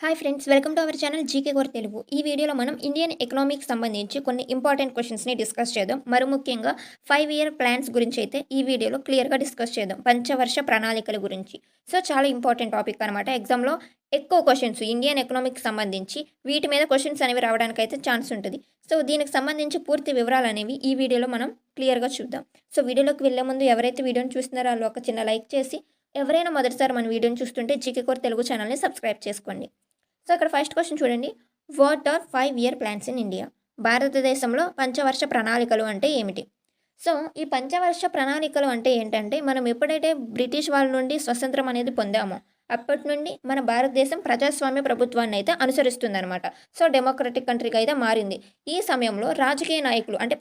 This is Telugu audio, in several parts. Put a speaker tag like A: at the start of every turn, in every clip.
A: Hi friends, welcome to our channel GK core Telugu. ఈ వీడియోలో మనం ఇండియన్ ఎకనామిక్స్ సంబంధించి కొన్ని ఇంపార్టెంట్ క్వశ్చన్స్ని డిస్కస్ చేద్దాం. మరి ముఖ్యంగా 5 ఇయర్ ప్లాన్స్ గురించి అయితే ఈ వీడియోలో క్లియర్గా డిస్కస్ చేద్దాం. పంచవర్ష ప్రణాళికల గురించి. సో చాలా ఇంపార్టెంట్ టాపిక్ అనమాట. ఎగ్జామ్లో ఎక్కువ క్వశ్చన్స్ ఇండియన్ ఎకనామిక్స్ సంబంధించి వీటి మీద క్వశ్చన్స్ అనేవి రావడానికి అయితే ఛాన్స్ ఉంటుంది. సో దీనికి సంబంధించి పూర్తి వివరాలు అనేవి ఈ వీడియోలో మనం క్లియర్గా చూద్దాం. సో వీడియోలోకి వెళ్ళే ముందు ఎవరైతే వీడియోని చూస్తున్నారో వాళ్ళు ఒక చిన్న లైక్ చేసి, ఎవరైనా మొదటిసారి మన వీడియోని చూస్తుంటే జీకే కోర్ తెలుగు ఛానల్ని సబ్స్క్రైబ్ చేసుకోండి. సో ఇక్కడ ఫస్ట్ క్వశ్చన్ చూడండి. What are 5 year plans in India? భారతదేశంలో పంచవర్ష ప్రణాళికలు అంటే ఏమిటి? సో ఈ పంచవర్ష ప్రణాళికలు అంటే ఏంటంటే, మనం ఎప్పుడైతే బ్రిటిష్ వాళ్ళ నుండి స్వతంత్రం అనేది పొందామో అప్పటి నుండి మన భారతదేశం ప్రజాస్వామ్య ప్రభుత్వాన్ని అయితే అనుసరిస్తుందన్నమాట. సో డెమోక్రటిక్ కంట్రీగా అయితే మారింది. ఈ సమయంలో రాజకీయ నాయకులు అంటే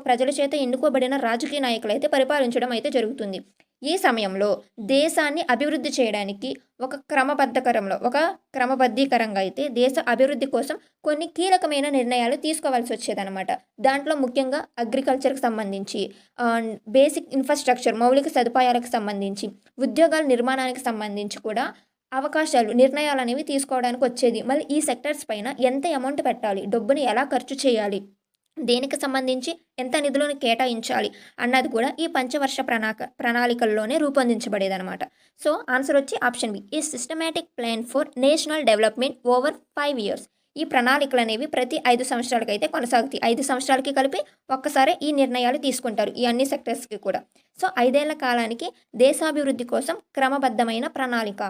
A: ప్రజల చేత ఎన్నుకోబడిన రాజకీయ నాయకులు అయితే పరిపాలించడం అయితే జరుగుతుంది. ఈ సమయంలో దేశాన్ని అభివృద్ధి చేయడానికి ఒక క్రమబద్ధీకరంగా అయితే దేశ అభివృద్ధి కోసం కొన్ని కీలకమైన నిర్ణయాలు తీసుకోవాల్సి వచ్చేదన్నమాట. దాంట్లో ముఖ్యంగా అగ్రికల్చర్కి సంబంధించి, బేసిక్ ఇన్ఫ్రాస్ట్రక్చర్ మౌలిక సదుపాయాలకు సంబంధించి, ఉద్యోగాల నిర్మాణానికి సంబంధించి కూడా నిర్ణయాలు అనేవి తీసుకోవడానికి వచ్చేది. మళ్ళీ ఈ సెక్టర్స్ పైన ఎంత అమౌంట్ పెట్టాలి, డబ్బుని ఎలా ఖర్చు చేయాలి, దేనికి సంబంధించి ఎంత నిధులను కేటాయించాలి అన్నది కూడా ఈ పంచవర్ష ప్రణాళికల్లోనే రూపొందించబడేదన్నమాట. సో ఆన్సర్ వచ్చి ఆప్షన్ బి, ఈ systematic plan for national development over 5 years. ఈ ప్రణాళికలు అనేవి ప్రతి 5 సంవత్సరాలకి అయితే కొనసాగుతాయి. 5 సంవత్సరాలకి కలిపి ఒక్కసారి ఈ నిర్ణయాలు తీసుకుంటారు ఈ అన్ని సెక్టర్స్కి కూడా. సో 5 ఏళ్ల కాలానికి దేశాభివృద్ధి కోసం క్రమబద్ధమైన ప్రణాళిక.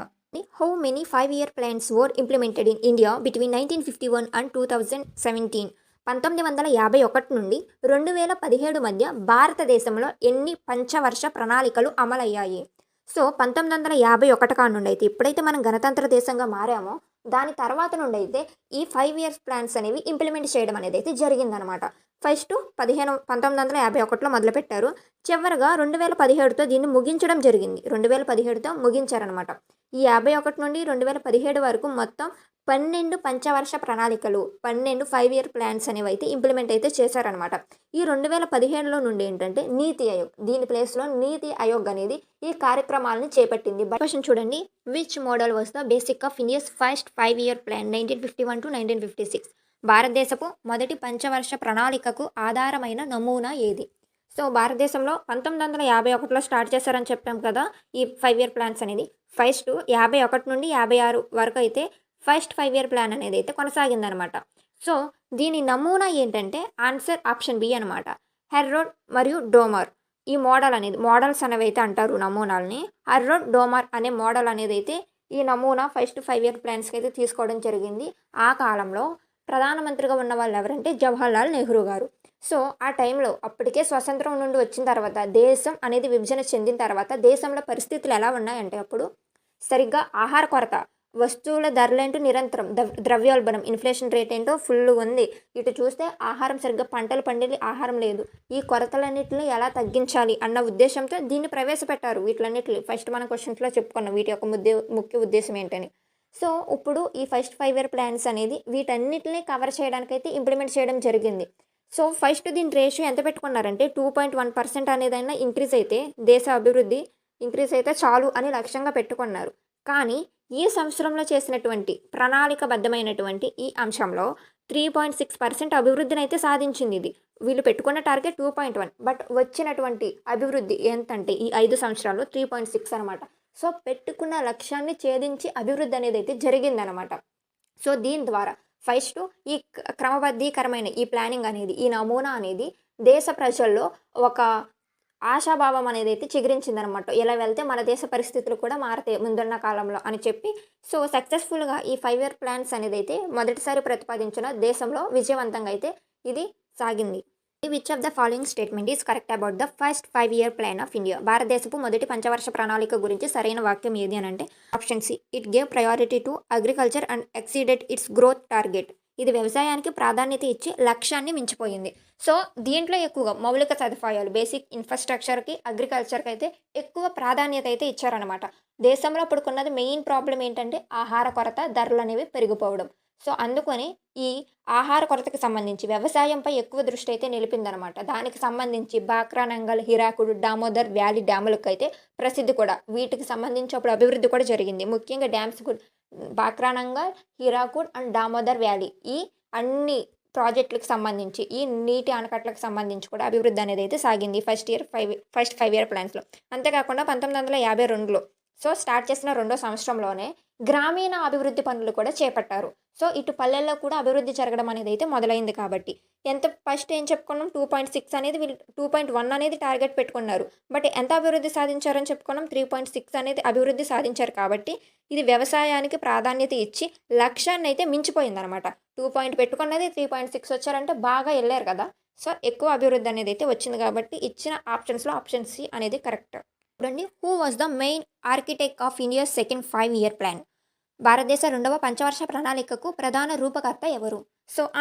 A: How many 5 year plans were implemented in India between 1951 and 2017? 1951 నుండి 2017 మధ్య భారతదేశంలో ఎన్ని పంచవర్ష ప్రణాళికలు అమలయ్యాయి? సో 1951 కాడ నుండి అయితే, ఎప్పుడైతే మనం గణతంత్ర దేశంగా మారామో దాని తర్వాత నుండి అయితే ఈ 5 ఇయర్స్ ప్లాన్స్ అనేవి ఇంప్లిమెంట్ చేయడం అనేది అయితే జరిగిందనమాట. ఫస్ట్ 1951లో మొదలుపెట్టారు. చివరిగా 2017తో దీన్ని ముగించడం జరిగింది. 2017తో ముగించారనమాట. ఈ 51 నుండి 2017 వరకు మొత్తం 12 పంచవర్ష ప్రణాళికలు, 12 5 ఇయర్ ప్లాన్స్ అనేవి అయితే ఇంప్లిమెంట్ అయితే చేశారనమాట. ఈ 2017లో నుండి ఏంటంటే నీతి ఆయోగ్, దీని ప్లేస్లో నీతి ఆయోగ్ అనేది ఈ కార్యక్రమాలను చేపట్టింది. క్వశ్చన్ చూడండి. Which model was the basic of India's first 5 year plan 1951 to 1956? భారతదేశపు మొదటి పంచవర్ష ప్రణాళికకు ఆధారమైన నమూనా ఏది? సో భారతదేశంలో 1951లో స్టార్ట్ చేశారని చెప్పాం కదా ఈ 5 ఇయర్ ప్లాన్స్ అనేది. ఫస్ట్ 51 నుండి 56 వరకు అయితే ఫస్ట్ 5 ఇయర్ ప్లాన్ అనేది అయితే కొనసాగిందనమాట. సో దీని నమూనా ఏంటంటే ఆన్సర్ ఆప్షన్ బి అనమాట. హెర్రోడ్ మరియు డోమర్ ఈ మోడల్స్ అనేవి అయితే అంటారు నమూనాలని. హెర్రోడ్ డోమర్ అనే మోడల్ అనేది అయితే ఈ నమూనా ఫస్ట్ 5 ఇయర్ ప్లాన్స్కి అయితే తీసుకోవడం జరిగింది. ఆ కాలంలో ప్రధానమంత్రిగా ఉన్న వాళ్ళు ఎవరంటే జవహర్లాల్ నెహ్రూ గారు. సో ఆ టైంలో అప్పటికే స్వతంత్రం నుండి వచ్చిన తర్వాత, దేశం అనేది విభజన చెందిన తర్వాత దేశంలో పరిస్థితులు ఎలా ఉన్నాయంటే, అప్పుడు సరిగ్గా ఆహార కొరత, వస్తువుల ధరలేంటో నిరంతరం ద్రవ్యోల్బణం, ఇన్ఫ్లేషన్ రేట్ ఏంటో ఫుల్గా ఉంది. ఇటు చూస్తే ఆహారం సరిగ్గా పంటలు పండి ఆహారం లేదు. ఈ కొరతలన్నింటినీ ఎలా తగ్గించాలి అన్న ఉద్దేశంతో దీన్ని ప్రవేశపెట్టారు. వీటిలన్నింటినీ ఫస్ట్ మన క్వశ్చన్స్లో చెప్పుకున్నాం వీటి యొక్క ముఖ్య ఉద్దేశం ఏంటని. సో ఇప్పుడు ఈ ఫస్ట్ 5 ఇయర్ ప్లాన్స్ అనేది వీటన్నిటిని కవర్ చేయడానికైతే ఇంప్లిమెంట్ చేయడం జరిగింది. సో ఫస్ట్ దీని రేషియో ఎంత పెట్టుకున్నారంటే 2.1% అనేదైనా ఇంక్రీజ్ అయితే దేశ అభివృద్ధి ఇంక్రీజ్ అయితే చాలు అని లక్ష్యంగా పెట్టుకున్నారు. కానీ ఈ సంవత్సరంలో చేసినటువంటి ప్రణాళికబద్ధమైనటువంటి ఈ అంశంలో 3.6% అభివృద్ధిని అయితే సాధించింది. ఇది వీళ్ళు పెట్టుకున్న టార్గెట్ 2.1, బట్ వచ్చినటువంటి అభివృద్ధి ఎంతంటే ఈ 5 సంవత్సరాల్లో 3.6 అనమాట. సో పెట్టుకున్న లక్ష్యాన్ని ఛేదించి అభివృద్ధి అనేది అయితే జరిగిందనమాట. సో దీని ద్వారా ఫస్ట్ ఈ క్రమబద్ధీకరమైన ఈ ప్లానింగ్ అనేది, ఈ నమూనా అనేది దేశ ప్రజల్లో ఒక ఆశాభావం అనేది అయితే చిగురించిందనమాట. ఇలా వెళ్తే మన దేశ పరిస్థితులు కూడా మారతాయి ముందున్న కాలంలో అని చెప్పి. సో సక్సెస్ఫుల్గా ఈ 5 ఇయర్ ప్లాన్స్ అనేది అయితే మొదటిసారి ప్రతిపాదించిన దేశంలో విజయవంతంగా అయితే ఇది సాగింది. Which of the following statement is correct about the first 5 year plan of India? భారతదేశపు మొదటి పంచవర్ష ప్రణాళిక గురించి సరైన వాక్యం ఏది అని అంటే option C, it gave priority to agriculture and exceeded its growth target. ఇది వ్యవసాయానికి ప్రాధాన్యత ఇచ్చి లక్ష్యాన్ని మించిపోయింది. సో దీంట్లో ఎక్కువగా మౌలిక సదుపాయాలు, బేసిక్ ఇన్ఫ్రాస్ట్రక్చర్కి, అగ్రికల్చర్కి అయితే ఎక్కువ ప్రాధాన్యత అయితే ఇచ్చారనమాట. దేశంలో అప్పుడుకున్నది మెయిన్ ప్రాబ్లం ఏంటంటే ఆహార కొరత, ధరలు అనేవి పెరిగిపోవడం. సో అందుకని ఈ ఆహార కొరతకి సంబంధించి వ్యవసాయంపై ఎక్కువ దృష్టి అయితే నిలిపిందనమాట. దానికి సంబంధించి బాక్రా నంగల్, హిరాకుడ్, దామోదర్ వ్యాలీ డ్యాములకు అయితే ప్రసిద్ధి కూడా. వీటికి సంబంధించి అప్పుడు అభివృద్ధి కూడా జరిగింది. ముఖ్యంగా బాక్రానంగల్, హీరాకుడ్ అండ్ దామోదర్ వ్యాలీ ఈ అన్ని ప్రాజెక్టులకు సంబంధించి ఈ నీటి ఆనకట్టలకు సంబంధించి కూడా అభివృద్ధి అనేది అయితే సాగింది ఫస్ట్ 5 ఇయర్ ప్లాన్స్లో. అంతేకాకుండా 1952లో స్టార్ట్ చేసిన రెండో సంవత్సరంలోనే గ్రామీణ అభివృద్ధి పనులు కూడా చేపట్టారు. ఇటు పల్లెల్లో కూడా అభివృద్ధి జరగడం అనేది అయితే మొదలైంది కాబట్టి ఎంత ఫస్ట్ ఏం చెప్పుకున్నాం 2.6 అనేది వీళ్ళు 2.1 అనేది టార్గెట్ పెట్టుకున్నారు. బట్ ఎంత అభివృద్ధి సాధించారని చెప్పుకున్నాం 3.6 అనేది అభివృద్ధి సాధించారు కాబట్టి ఇది వ్యవసాయానికి ప్రాధాన్యత ఇచ్చి లక్ష్యాన్ని అయితే మించిపోయిందనమాట. 2 పెట్టుకున్నది 3.6 వచ్చారంటే బాగా వెళ్ళారు కదా. ఎక్కువ అభివృద్ధి అనేది అయితే వచ్చింది కాబట్టి ఇచ్చిన ఆప్షన్స్లో ఆప్షన్ సి అనేది కరెక్ట్. చూడండి, who was the main architect of India's second 5 year plan? భారతదేశ రెండవ పంచవర్ష ప్రణాళికకు ప్రధాన రూపకర్త ఎవరు?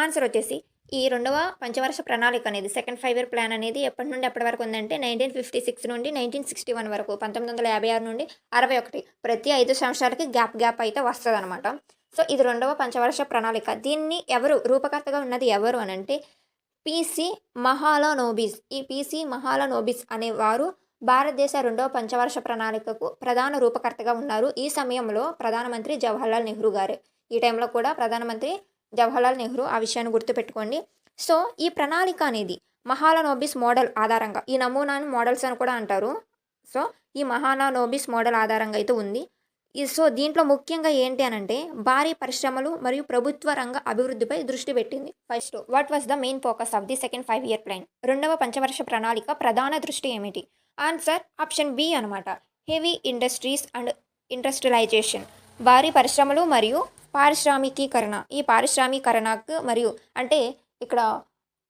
A: ఆన్సర్ వచ్చేసి ఈ రెండవ పంచవర్ష ప్రణాళిక అనేది సెకండ్ 5 ఇయర్ ప్లాన్ అనేది ఎప్పటి నుండి ఎప్పటి వరకు ఉందంటే 1956 నుండి 1961 వరకు 1956 నుండి 61 ప్రతి 5 సంవత్సరాలకి గ్యాప్ అయితే వస్తుంది అనమాట. ఇది రెండవ పంచవర్ష ప్రణాళిక. దీన్ని ఎవరు రూపకర్తగా ఉన్నది ఎవరు అని అంటే పిసి మహాలనోబిస్. ఈ పిసి మహాలనోబిస్ అనేవారు భారతదేశ రెండవ పంచవర్ష ప్రణాళికకు ప్రధాన రూపకర్తగా ఉన్నారు. ఈ సమయంలో ప్రధానమంత్రి జవహర్లాల్ నెహ్రూ గారే. ఈ టైంలో కూడా ప్రధానమంత్రి జవహర్లాల్ నెహ్రూ, ఆ విషయాన్ని గుర్తుపెట్టుకోండి. ఈ ప్రణాళిక అనేది మహాలనోబిస్ మోడల్ ఆధారంగా, ఈ నమూనాను మోడల్స్ అని కూడా అంటారు. ఈ మహాలనోబిస్ మోడల్ ఆధారంగా అయితే ఉంది. దీంట్లో ముఖ్యంగా ఏంటి అని అంటే భారీ పరిశ్రమలు మరియు ప్రభుత్వ రంగ అభివృద్ధిపై దృష్టి పెట్టింది. First, what was the main focus of the second 5 year plan? రెండవ పంచవర్ష ప్రణాళిక ప్రధాన దృష్టి ఏమిటి? ఆన్సర్ ఆప్షన్ బి అనమాట. Heavy industries and industrialisation. భారీ పరిశ్రమలు మరియు పారిశ్రామికీకరణ. ఈ పారిశ్రామికరణకు మరియు అంటే ఇక్కడ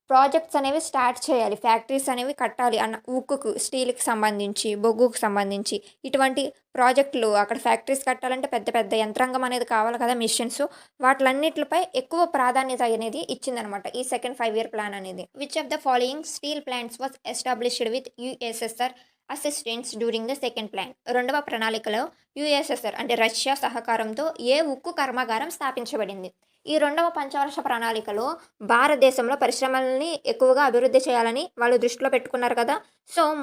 A: ప్రాజెక్ట్స్ అనేవి స్టార్ట్ చేయాలి, ఫ్యాక్టరీస్ అనేవి కట్టాలి అన్న ఉక్కుకు, స్టీల్కి సంబంధించి, బొగ్గుకు సంబంధించి ఇటువంటి ప్రాజెక్టులు అక్కడ ఫ్యాక్టరీస్ కట్టాలంటే పెద్ద పెద్ద యంత్రాంగం అనేది కావాలి కదా, మిషన్స్. వాటిలన్నిటిపై ఎక్కువ ప్రాధాన్యత అనేది ఇచ్చిందనమాట ఈ సెకండ్ 5 ఇయర్ ప్లాన్ అనేది. Which of the following steel plants was established with USSR assistance during the second plan? రెండవ ప్రణాళికలో యుఎస్ఎస్ఆర్ అంటే రష్యా సహకారంతో ఏ ఉక్కు కర్మాగారం స్థాపించబడింది? ఈ రెండవ పంచవర్ష ప్రణాళికలో భారతదేశంలో పరిశ్రమలని ఎక్కువగా అభివృద్ధి చేయాలని వాళ్ళు దృష్టిలో పెట్టుకున్నారు కదా.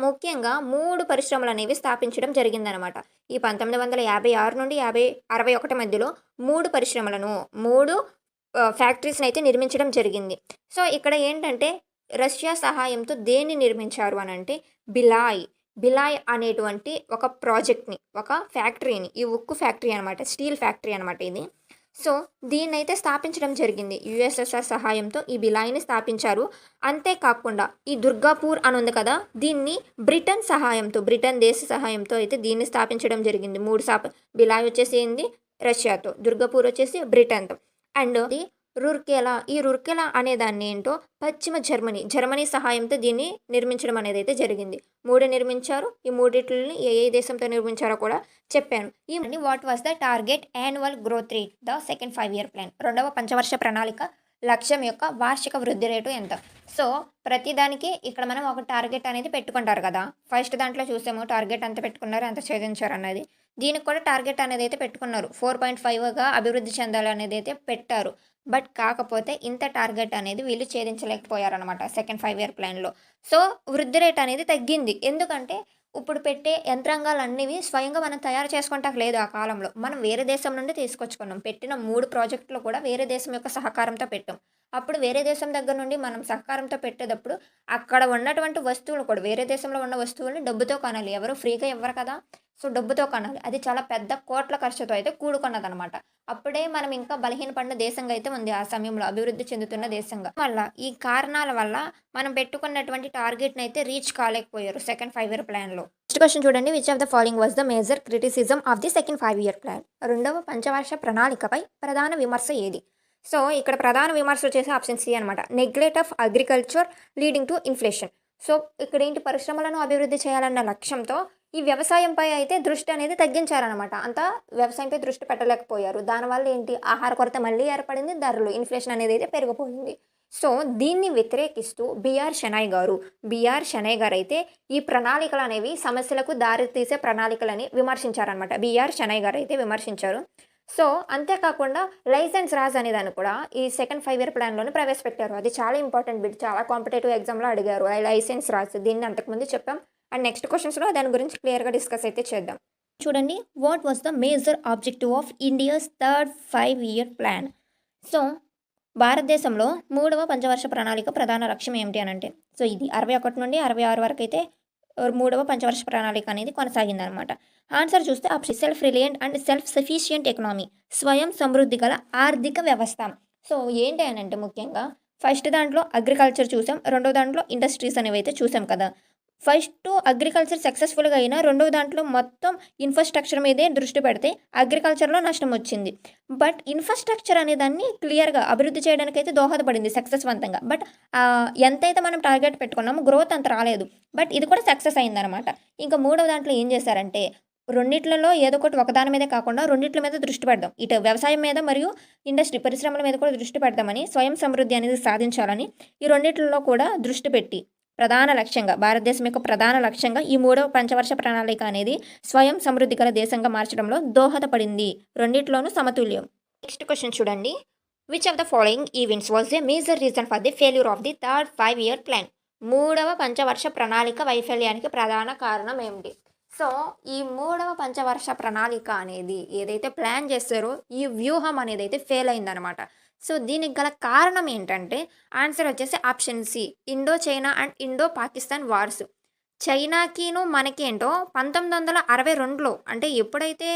A: ముఖ్యంగా 3 పరిశ్రమలు అనేవి స్థాపించడం జరిగిందనమాట. ఈ 1956 నుండి 61 మధ్యలో 3 పరిశ్రమలను 3 ఫ్యాక్టరీస్ని అయితే నిర్మించడం జరిగింది. ఇక్కడ ఏంటంటే రష్యా సహాయంతో దేన్ని నిర్మించారు అని అంటే బిలాయ్ అనేటువంటి ఒక ప్రాజెక్ట్ని, ఒక ఫ్యాక్టరీని, ఈ ఉక్కు ఫ్యాక్టరీ అనమాట, స్టీల్ ఫ్యాక్టరీ అనమాట ఇది. దీన్నైతే స్థాపించడం జరిగింది. యుఎస్ఎస్ఆర్ సహాయంతో ఈ బిలాయిని స్థాపించారు. అంతేకాకుండా ఈ దుర్గాపూర్ అని ఉంది కదా, దీన్ని బ్రిటన్ దేశ సహాయంతో అయితే దీన్ని స్థాపించడం జరిగింది. 3 బిలాయ్ వచ్చేసి ఏంది రష్యాతో, దుర్గాపూర్ వచ్చేసి బ్రిటన్తో. అండ్ ఈ రుర్కెలా అనే దాన్ని ఏంటో పశ్చిమ జర్మనీ సహాయంతో దీన్ని నిర్మించడం అనేది అయితే జరిగింది. 3 నిర్మించారు. ఈ 3 ఏ దేశంతో నిర్మించారో కూడా చెప్పాను. What was the target annual growth rate the second 5 year plan? రెండవ పంచవర్ష ప్రణాళిక లక్ష్యం యొక్క వార్షిక వృద్ధి రేటు ఎంత? ప్రతిదానికి ఇక్కడ మనం ఒక టార్గెట్ అనేది పెట్టుకుంటారు కదా. ఫస్ట్ దాంట్లో చూసాము టార్గెట్ ఎంత పెట్టుకున్నారు, ఎంత ఛేదించారు అన్నది. దీనికి కూడా టార్గెట్ అనేది అయితే పెట్టుకున్నారు. 4.5గా అభివృద్ధి చెందాలి అనేది అయితే పెట్టారు. బట్ కాకపోతే ఇంత టార్గెట్ అనేది వీళ్ళు ఛేదించలేకపోయారనమాట సెకండ్ 5 ఇయర్ ప్లాన్లో. వృద్ధి రేట్ అనేది తగ్గింది. ఎందుకంటే ఇప్పుడు పెట్టే యంత్రాంగాలు అన్నివి స్వయంగా మనం తయారు చేసుకుంటాక లేదు. ఆ కాలంలో మనం వేరే దేశం నుండి తీసుకొచ్చుకున్నాం. పెట్టిన 3 ప్రాజెక్టులు కూడా వేరే దేశం యొక్క సహకారంతో పెట్టాం. అప్పుడు వేరే దేశం దగ్గర నుండి మనం సహకారంతో పెట్టేటప్పుడు అక్కడ ఉన్నటువంటి వస్తువులు కూడా, వేరే దేశంలో ఉన్న వస్తువుల్ని డబ్బుతో కొనాలి. ఎవరు ఫ్రీగా ఇవ్వరు కదా. డబ్బుతో కొనాలి. అది చాలా పెద్ద కోట్ల ఖర్చుతో అయితే కూడుకున్నదనమాట. అప్పుడే మనం ఇంకా బలహీనపడిన దేశంగా అయితే ఉంది ఆ సమయంలో, అభివృద్ధి చెందుతున్న దేశంగా. వల్ల ఈ కారణాల వల్ల మనం పెట్టుకున్నటువంటి టార్గెట్ని అయితే రీచ్ కాలేకపోయారు సెకండ్ 5 ఇయర్ ప్లాన్లో. నెక్స్ట్ క్వశ్చన్ చూడండి. Which of the following was the major criticism of the second 5 year plan? రెండవ పంచవర్ష ప్రణాళికపై ప్రధాన విమర్శ ఏది? ఇక్కడ ప్రధాన విమర్శ వచ్చేసి ఆప్షన్ సి అనమాట. Neglect of agriculture leading to inflation. ఇక్కడ ఏంటి, పరిశ్రమలను అభివృద్ధి చేయాలన్న లక్ష్యంతో ఈ వ్యవసాయంపై అయితే దృష్టి అనేది తగ్గించారనమాట. అంతా వ్యవసాయంపై దృష్టి పెట్టలేకపోయారు. దానివల్ల ఏంటి, ఆహార కొరత మళ్ళీ ఏర్పడింది, ధరలు ఇన్ఫ్లేషన్ అనేది అయితే పెరిగిపోయింది. దీన్ని వ్యతిరేకిస్తూ బిఆర్ షెనాయ్ గారు అయితే ఈ ప్రణాళికలు అనేవి సమస్యలకు దారితీసే ప్రణాళికలని విమర్శించారనమాట. బిఆర్ షెనాయ్ గారు అయితే విమర్శించారు. అంతేకాకుండా లైసెన్స్ రాజ్ అనేదాన్ని కూడా ఈ సెకండ్ 5 ఇయర్ ప్లాన్లోనే ప్రవేశపెట్టారు. అది చాలా ఇంపార్టెంట్ బిట్, చాలా కాంపిటేటివ్ ఎగ్జామ్లో అడిగారు. లైసెన్స్ రాజ్ దీన్ని అంతకుముందు చెప్పాం. అండ్ నెక్స్ట్ క్వశ్చన్స్లో దాని గురించి క్లియర్గా డిస్కస్ అయితే చేద్దాం. చూడండి, what was the major objective of India's third 5-year plan? So భారతదేశంలో మూడవ పంచవర్ష ప్రణాళిక ప్రధాన లక్ష్యం ఏమిటి అని అంటే, సో ఇది 61 నుండి 66 వరకు అయితే మూడవ పంచవర్ష ప్రణాళిక అనేది కొనసాగిందనమాట. ఆన్సర్ చూస్తే option self reliant and self sufficient economy, స్వయం సమృద్ధి గల ఆర్థిక వ్యవస్థ. సో ఏంటి అని అంటే ముఖ్యంగా ఫస్ట్ దాంట్లో అగ్రికల్చర్ చూసాం, రెండో దాంట్లో ఇండస్ట్రీస్ అనేవి అయితే చూసాం కదా. ఫస్ట్ అగ్రికల్చర్ సక్సెస్ఫుల్గా అయినా రెండవ దాంట్లో మొత్తం ఇన్ఫ్రాస్ట్రక్చర్ మీదే దృష్టి పెడితే అగ్రికల్చర్లో నష్టం వచ్చింది. బట్ ఇన్ఫ్రాస్ట్రక్చర్ అనే దాన్ని క్లియర్గా అభివృద్ధి చేయడానికైతే దోహదపడింది సక్సెస్వంతంగా. బట్ ఎంతైతే మనం టార్గెట్ పెట్టుకున్నామో గ్రోత్ అంత రాలేదు. బట్ ఇది కూడా సక్సెస్ అయిందనమాట. ఇంకా మూడవ దాంట్లో ఏం చేశారంటే రెండిట్లలో ఏదో ఒకటి ఒకదాని మీదే కాకుండా రెండిట్ల మీద దృష్టి పెడదాం. ఇటు వ్యవసాయం మీద మరియు ఇండస్ట్రీ పరిశ్రమల మీద కూడా దృష్టి పెడదామని, స్వయం సమృద్ధి అనేది సాధించాలని ఈ రెండిట్లలో కూడా దృష్టి పెట్టి ప్రధాన లక్ష్యంగా, భారతదేశం యొక్క ప్రధాన లక్ష్యంగా ఈ మూడవ పంచవర్ష ప్రణాళిక అనేది స్వయం సమృద్ధి గల దేశంగా మార్చడంలో దోహదపడింది. రెండిట్లోనూ సమతుల్యం. నెక్స్ట్ క్వశ్చన్ చూడండి, which of the following events was the major reason for the failure of the third 5-year plan? మూడవ పంచవర్ష ప్రణాళిక వైఫల్యానికి ప్రధాన కారణం ఏమిటి? సో ఈ మూడవ పంచవర్ష ప్రణాళిక అనేది ఏదైతే ప్లాన్ చేస్తారో ఈ వ్యూహం అనేది అయితే ఫెయిల్ అయిందనమాట. సో దీనికి గల కారణం ఏంటంటే ఆన్సర్ వచ్చేసి option C, Indo China and Indo Pakistan wars. చైనాకిను మనకి ఏంటో 1962లో అంటే ఎప్పుడైతే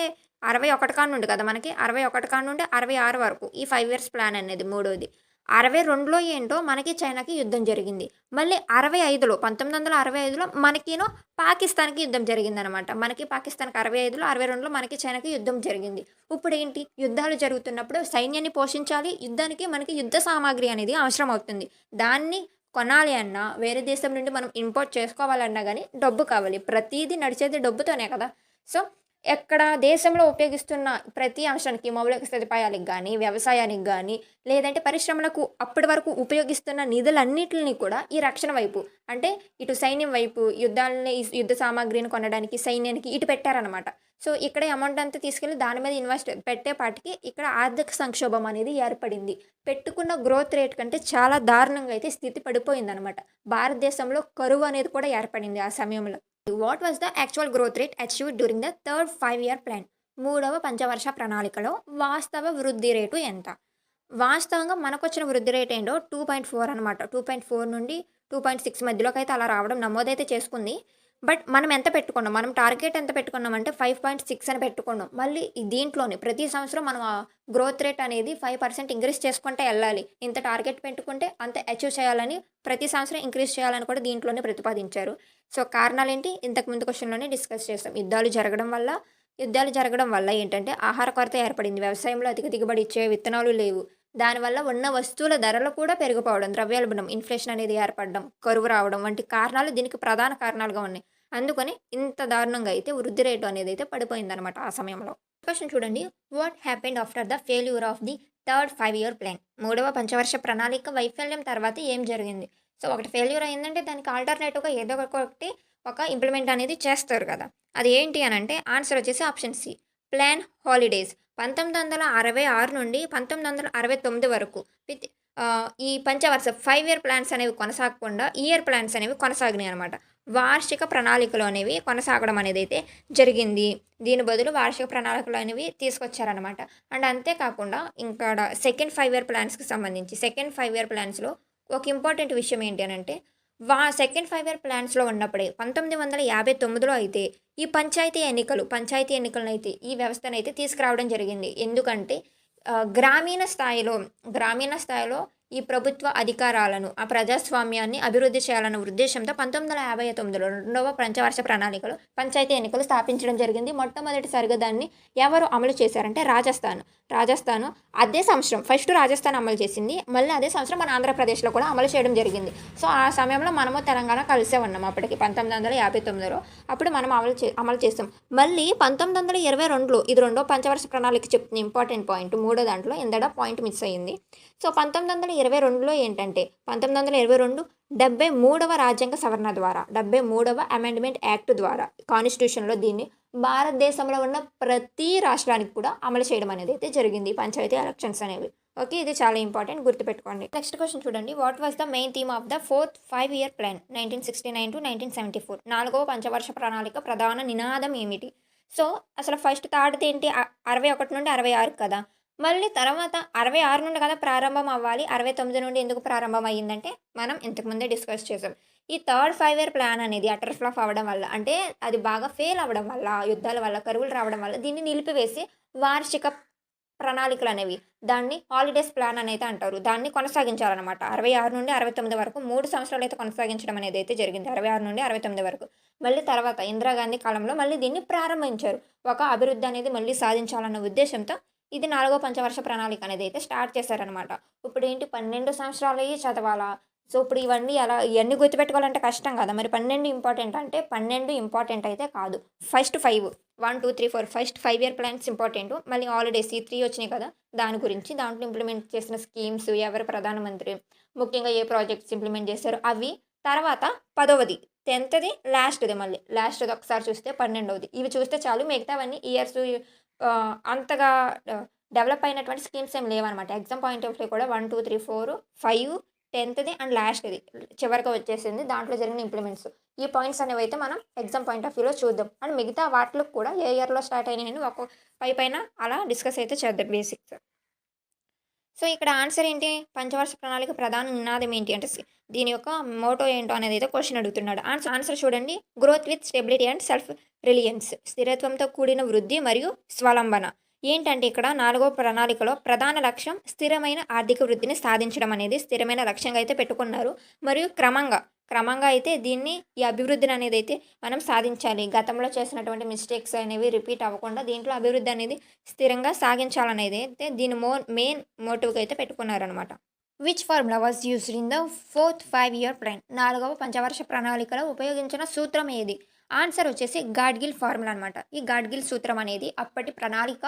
A: 61 కాడ నుండి కదా మనకి 61 కాడ నుండి 66 వరకు ఈ 5 years ప్లాన్ అనేది మూడోది. 62లో ఏంటో మనకి చైనాకి యుద్ధం జరిగింది. మళ్ళీ 1965లో మనకిను పాకిస్తాన్కి యుద్ధం జరిగిందనమాట. మనకి పాకిస్తాన్కి 65లో 62లో మనకి చైనాకి యుద్ధం జరిగింది. ఇప్పుడు ఏంటి, యుద్ధాలు జరుగుతున్నప్పుడు సైన్యాన్ని పోషించాలి, యుద్ధానికి మనకి యుద్ధ సామాగ్రి అనేది అవసరం అవుతుంది. దాన్ని కొనాలి అన్నా, వేరే దేశం నుండి మనం ఇంపోర్ట్ చేసుకోవాలన్నా కానీ డబ్బు కావాలి. ప్రతీదీ నడిచేది డబ్బుతోనే కదా. సో ఎక్కడ దేశంలో ఉపయోగిస్తున్న ప్రతి అంశానికి, మౌలిక సదుపాయాలకు కానీ, వ్యవసాయానికి కానీ, లేదంటే పరిశ్రమలకు అప్పటి వరకు ఉపయోగిస్తున్న నిధులన్నిటిని కూడా ఈ రక్షణ వైపు అంటే ఇటు సైన్యం వైపు యుద్ధాలని, యుద్ధ సామాగ్రిని కొనడానికి సైన్యానికి ఇటు పెట్టారనమాట. సో ఇక్కడ అమౌంట్ అంతా తీసుకెళ్ళి దాని మీద ఇన్వెస్ట్ పెట్టేపాటికి ఇక్కడ ఆర్థిక సంక్షోభం అనేది ఏర్పడింది. పెట్టుకున్న గ్రోత్ రేట్ కంటే చాలా దారుణంగా అయితే స్థితి పడిపోయిందనమాట. భారతదేశంలో కరువు అనేది కూడా ఏర్పడింది ఆ సమయంలో. What was the actual growth rate achieved during the third 5-year plan? మూడవ పంచవర్ష ప్రణాళికలో వాస్తవ వృద్ధి రేటు ఎంత? వాస్తవంగా మనకొచ్చిన వృద్ధి రేట్ ఏంటో 2.4 అనమాట. 2.4 నుండి 2.6 మధ్యలోకి అయితే అలా రావడం నమోదైతే చేసుకుంది. బట్ మనం ఎంత పెట్టుకున్నాం, మనం టార్గెట్ ఎంత పెట్టుకున్నామంటే 5.6 అని పెట్టుకున్నాం. మళ్ళీ దీంట్లోనే ప్రతి సంవత్సరం మనం ఆ గ్రోత్ రేట్ అనేది 5% ఇంక్రీజ్ చేసుకుంటే వెళ్ళాలి. ఇంత టార్గెట్ పెట్టుకుంటే అంత అచీవ్ చేయాలని, ప్రతి సంవత్సరం ఇంక్రీజ్ చేయాలని కూడా దీంట్లోనే ప్రతిపాదించారు. సో కారణాలేంటి ఇంతకు ముందు క్వశ్చన్లోనే డిస్కస్ చేస్తాం. యుద్ధాలు జరగడం వల్ల ఏంటంటే ఆహార కొరత ఏర్పడింది. వ్యవసాయంలో అధిక దిగుబడి ఇచ్చే విత్తనాలు లేవు. దానివల్ల ఉన్న వస్తువుల ధరలు కూడా పెరిగిపోవడం, ద్రవ్యోల్బణం, ఇన్ఫ్లేషన్ అనేది ఏర్పడడం, కరువు రావడం వంటి కారణాలు దీనికి ప్రధాన కారణాలుగా ఉన్నాయి. అందుకని ఇంత దారుణంగా అయితే వృద్ధి రేటు అనేది అయితే పడిపోయిందనమాట ఆ సమయంలో. క్వశ్చన్ చూడండి, what happened after the failure of the third 5-year plan? మూడవ పంచవర్ష ప్రణాళిక వైఫల్యం తర్వాత ఏం జరిగింది? సో ఒకటి ఫెయిల్యూర్ అయిందంటే దానికి ఆల్టర్నేటివ్గా ఏదో ఒకటి ఒక ఇంప్లిమెంట్ అనేది చేస్తారు కదా. అది ఏంటి అని అంటే ఆన్సర్ వచ్చేసి ఆప్షన్ సి, ప్లాన్ హాలిడేస్. 1966 నుండి 1969 వరకు విత్ ఈ పంచవర్ష 5-year ప్లాన్స్ అనేవి కొనసాగకుండా ఇయర్ ప్లాన్స్ అనేవి కొనసాగినాయి అనమాట. వార్షిక ప్రణాళికలు అనేవి కొనసాగడం అనేది అయితే జరిగింది. దీని బదులు వార్షిక ప్రణాళికలు అనేవి తీసుకొచ్చారనమాట. అండ్ అంతేకాకుండా ఇంకా సెకండ్ 5-year ప్లాన్స్కి సంబంధించి సెకండ్ 5-year ప్లాన్స్లో ఒక ఇంపార్టెంట్ విషయం ఏంటి అని అంటే సెకండ్ 5-year ప్లాన్స్లో ఉన్నప్పుడే 1959లో అయితే ఈ పంచాయతీ ఎన్నికలను ఈ వ్యవస్థనైతే తీసుకురావడం జరిగింది. ఎందుకంటే గ్రామీణ స్థాయిలో ఈ ప్రభుత్వ అధికారాలను, ఆ ప్రజాస్వామ్యాన్ని అభివృద్ధి చేయాలన్న ఉద్దేశంతో 1959లో రెండవ పంచవర్ష ప్రణాళికలో పంచాయతీ ఎన్నికలు స్థాపించడం జరిగింది. మొట్టమొదటిసారిగా దాన్ని ఎవరు అమలు చేశారంటే రాజస్థాన్ అదే సంవత్సరం ఫస్ట్ రాజస్థాన్ అమలు చేసింది. మళ్ళీ అదే సంవత్సరం మన ఆంధ్రప్రదేశ్లో కూడా అమలు చేయడం జరిగింది. సో ఆ సమయంలో మనము తెలంగాణ కలిసే ఉన్నాం. అప్పటికి 1959లో అప్పుడు మనం అమలు చేస్తాం. మళ్ళీ 1922లో ఇది రెండో పంచవర్ష ప్రణాళిక చెప్తుంది. ఇంపార్టెంట్ పాయింట్ మూడో దాంట్లో ఇందడ పాయింట్ మిస్ అయ్యింది. సో 1922లో ఏంటంటే 1922 73వ రాజ్యాంగ సవరణ ద్వారా 73వ అమెండ్మెంట్ యాక్ట్ ద్వారా కాన్స్టిట్యూషన్లో దీన్ని భారతదేశంలో ఉన్న ప్రతి రాష్ట్రానికి కూడా అమలు చేయడం అనేది అయితే జరిగింది పంచాయతీ ఎలక్షన్స్ అనేవి. ఓకే, ఇది చాలా ఇంపార్టెంట్, గుర్తుపెట్టుకోండి. నెక్స్ట్ క్వశ్చన్ చూడండి, what was the main theme of the fourth 5-year plan 1969 to 1974? నాలుగవ పంచవర్ష ప్రణాళిక ప్రధాన నినాదం ఏమిటి? సో, అసలు ఫస్ట్ థాట్‌ది ఏంటి 61 నుండి 66 కదా! మళ్ళీ తర్వాత 66 నుండి కదా ప్రారంభం అవ్వాలి. 69 నుండి ఎందుకు ప్రారంభం అయ్యిందంటే, మనం ఇంతకు ముందే డిస్కస్ చేసాం. ఈ థర్డ్ 5 ఇయర్ ప్లాన్ అనేది అటర్ ఫ్లాప్ అవ్వడం వల్ల, అంటే అది బాగా ఫెయిల్ అవ్వడం వల్ల, యుద్ధాల వల్ల, కరువులు రావడం వల్ల దీన్ని నిలిపివేసి వార్షిక ప్రణాళికలనేవి, దాన్ని హాలిడేస్ ప్లాన్ అనైతే అంటారు. దాన్ని కొనసాగించాలనమాట. 66 నుండి 69 వరకు 3 సంవత్సరాలైతే కొనసాగించడం అనేదైతే జరిగింది. 66 నుండి 69 వరకు. మళ్ళీ తర్వాత ఇందిరాగాంధీ కాలంలో మళ్ళీ దీన్ని ప్రారంభించారు. ఒక అభివృద్ధి అనేది మళ్ళీ సాధించాలన్న ఉద్దేశ్యంతో ఇది 4గో పంచవర్ష ప్రణాళిక అనేదైతే స్టార్ట్ చేశారనమాట. ఇప్పుడేంటి 12 సంవత్సరాలయి చదవాలా? సో, ఇప్పుడు ఇయన్నీ గుర్తుపెట్టుకోవాలంటే కష్టం కదా! మరి 12 ఇంపార్టెంట్ అంటే 12 ఇంపార్టెంట్ అయితే కాదు. First 5 1, 2, 3, 4 first 5 year plans important. మళ్ళీ హాలిడేస్ ఈ 3 వచ్చినాయి కదా! దాని గురించి, దాంట్లో ఇంప్లిమెంట్ చేసిన స్కీమ్స్, ఎవరు ప్రధానమంత్రి, ముఖ్యంగా ఏ ప్రాజెక్ట్స్ ఇంప్లిమెంట్ చేశారో అవి. తర్వాత 10వది 10థ్‌ది లాస్ట్‌ది మళ్ళీ. లాస్ట్‌ది ఒకసారి చూస్తే 12వది. ఇవి చూస్తే చాలు, మిగతావన్నీ ఇయర్స్ అంతగా డెవలప్ అయినటువంటి స్కీమ్స్ ఏమి లేవనమాట. ఎగ్జామ్ పాయింట్ ఆఫ్ వ్యూ కూడా 1, 2, 3, 4, 5, 10థ్‌ది అండ్ లాస్ట్‌ది చివరగా వచ్చేసింది. దాంట్లో జరిగిన ఇంప్లిమెంట్స్. ఈ పాయింట్స్ అనేవైతే మనం ఎగ్జామ్ పాయింట్ ఆఫ్ వ్యూలో చూద్దాం. అండ్ మిగతా వాటిలకు కూడా ఏ ఇయర్‌లో స్టార్ట్ అయినాయని పైపైన అలా డిస్కస్ అయితే చేద్దాం బేసిక్స్. సో, ఇక్కడ ఆన్సర్ ఏంటి? పంచవార్షిక ప్రణాళిక ప్రధాన నినాదం ఏంటి అంటే దీని యొక్క మోటో ఏంటో అనేదైతే క్వెషన్ అడుగుతున్నాడు. ఆన్సర్ చూడండి. Growth with stability and self reliance. స్థిరత్వంతో కూడిన వృద్ధి మరియు స్వలంబన. ఏంటంటే ఇక్కడ 4గో ప్రణాళికలో ప్రధాన లక్ష్యం స్థిరమైన ఆర్థిక వృద్ధిని సాధించడం అనేది స్థిరమైన లక్ష్యంగా అయితే పెట్టుకున్నారు. మరియు క్రమంగా అయితే దీన్ని ఈ అభివృద్ధిని అనేది అయితే మనం సాధించాలి. గతంలో చేసినటువంటి మిస్టేక్స్ అనేవి రిపీట్ అవ్వకుండా దీంట్లో అభివృద్ధి అనేది స్థిరంగా సాగించాలనేది అయితే దీని మెయిన్ మోటివ్‌గా అయితే పెట్టుకున్నారనమాట. Which formula was used in the fourth 5 year plan? 4గవ పంచవర్ష ప్రణాళికలో ఉపయోగించిన సూత్రం ఏది? ఆన్సర్ వచ్చేసి గాడ్గిల్ ఫార్ములా అనమాట. ఈ గాడ్గిల్ సూత్రం అనేది అప్పటి ప్రణాళిక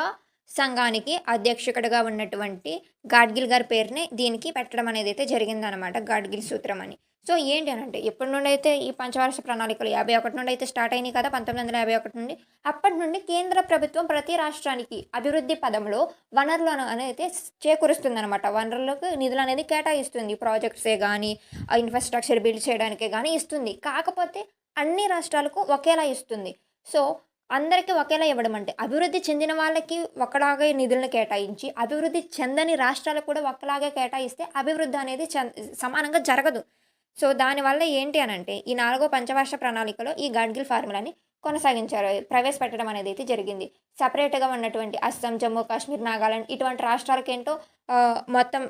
A: సంఘానికి అధ్యక్షుడిగా ఉన్నటువంటి గాడ్గిల్ గారి పేరుని దీనికి పెట్టడం అనేది అయితే జరిగిందనమాట. గాడ్గిల్ సూత్రం అని. సో, ఏంటి అనంటే ఎప్పటి నుండి అయితే ఈ పంచవార్షిక ప్రణాళికలు 51 నుండి అయితే స్టార్ట్ అయినాయి కదా! 1951 నుండి. అప్పటి నుండి కేంద్ర ప్రభుత్వం ప్రతి రాష్ట్రానికి అభివృద్ధి పదంలో వనరులను అనేది చేకూరుస్తుందనమాట. వనరులకు నిధులనేది కేటాయిస్తుంది. ప్రాజెక్ట్సే గానీ, ఇన్‌ఫ్రాస్ట్రక్చర్ బిల్డ్ చేయడానికే గానీ ఇస్తుంది. కాకపోతే అన్ని రాష్ట్రాలకు ఒకేలా ఇస్తుంది. సో, అందరికి ఒకేలా ఇవ్వడం అంటే అభివృద్ధి చెందిన వాళ్ళకి ఒకలాగే నిధులను కేటాయించి, అభివృద్ధి చెందని రాష్ట్రాలకు కూడా ఒకలాగే కేటాయిస్తే అభివృద్ధి అనేది సమానంగా జరగదు. సో, దానివల్ల ఏంటి అనంటే ఈ 4గో పంచవర్ష ప్రణాళికలో ఈ గాడ్గిల్ ఫార్ములాని కొనసాగించారు. ప్రవేశపెట్టడం అనేది అయితే జరిగింది. సెపరేట్‌గా ఉన్నటువంటి అస్సాం, జమ్మూ కాశ్మీర్, నాగాలాండ్ ఇటువంటి రాష్ట్రాలకేంటో మొత్తం